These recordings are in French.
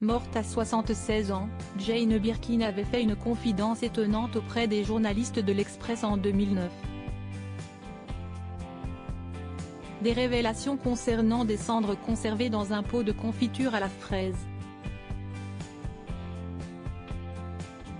Morte à 76 ans, Jane Birkin avait fait une confidence étonnante auprès des journalistes de l'Express en 2009. Des révélations concernant des cendres conservées dans un pot de confiture à la fraise.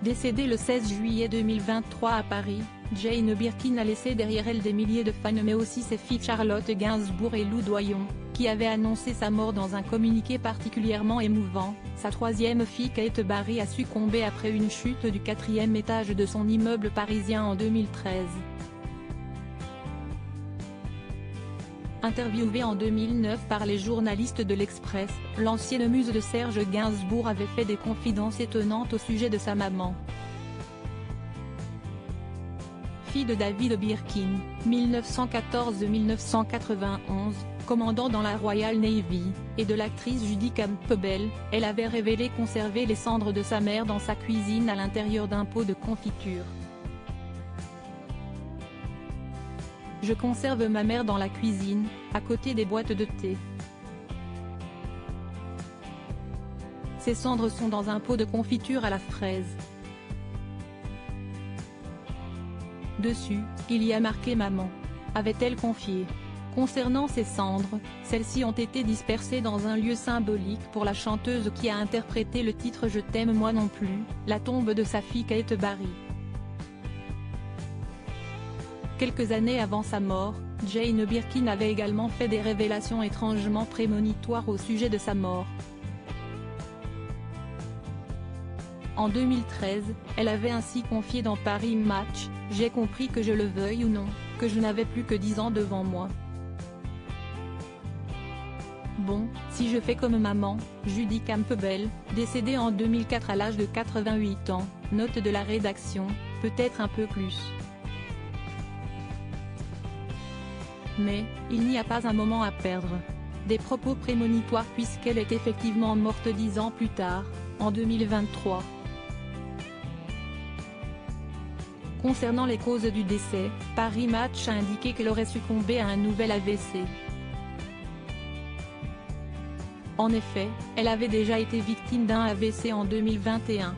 Décédée le 16 juillet 2023 à Paris, Jane Birkin a laissé derrière elle des milliers de fans mais aussi ses filles Charlotte Gainsbourg et Lou Doyon, qui avaient annoncé sa mort dans un communiqué particulièrement émouvant. Sa troisième fille Kate Barry a succombé après une chute du 4e étage de son immeuble parisien en 2013. Interviewée en 2009 par les journalistes de l'Express, l'ancienne muse de Serge Gainsbourg avait fait des confidences étonnantes au sujet de sa maman. Fille de David Birkin, 1914-1991, commandant dans la Royal Navy, et de l'actrice Judy Campbell, elle avait révélé conserver les cendres de sa mère dans sa cuisine à l'intérieur d'un pot de confiture. Je conserve ma mère dans la cuisine, à côté des boîtes de thé. Ses cendres sont dans un pot de confiture à la fraise. Dessus, il y a marqué maman. Avait-elle confié. Concernant ces cendres, celles-ci ont été dispersées dans un lieu symbolique pour la chanteuse qui a interprété le titre Je t'aime moi non plus, la tombe de sa fille Kate Barry. Quelques années avant sa mort, Jane Birkin avait également fait des révélations étrangement prémonitoires au sujet de sa mort. En 2013, elle avait ainsi confié dans Paris Match, « J'ai compris que je le veuille ou non, que je n'avais plus que 10 ans devant moi. Bon, si je fais comme maman, Judy Campbell, décédée en 2004 à l'âge de 88 ans, note de la rédaction, peut-être un peu plus. Mais, il n'y a pas un moment à perdre. Des propos prémonitoires puisqu'elle est effectivement morte 10 ans plus tard, en 2023. Concernant les causes du décès, Paris Match a indiqué qu'elle aurait succombé à un nouvel AVC. En effet, elle avait déjà été victime d'un AVC en 2021.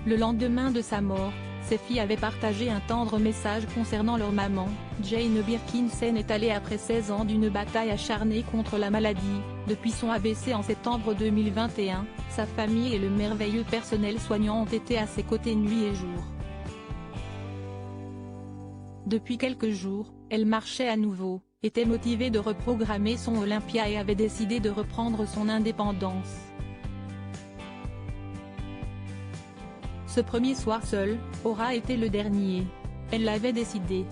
Le lendemain de sa mort, ses filles avaient partagé un tendre message concernant leur maman. Jane Birkin s'en est allée après 16 ans d'une bataille acharnée contre la maladie. Depuis son AVC en septembre 2021, sa famille et le merveilleux personnel soignant ont été à ses côtés nuit et jour. Depuis quelques jours, elle marchait à nouveau, était motivée de reprogrammer son Olympia et avait décidé de reprendre son indépendance. Ce premier soir seul, aura été le dernier. Elle l'avait décidé.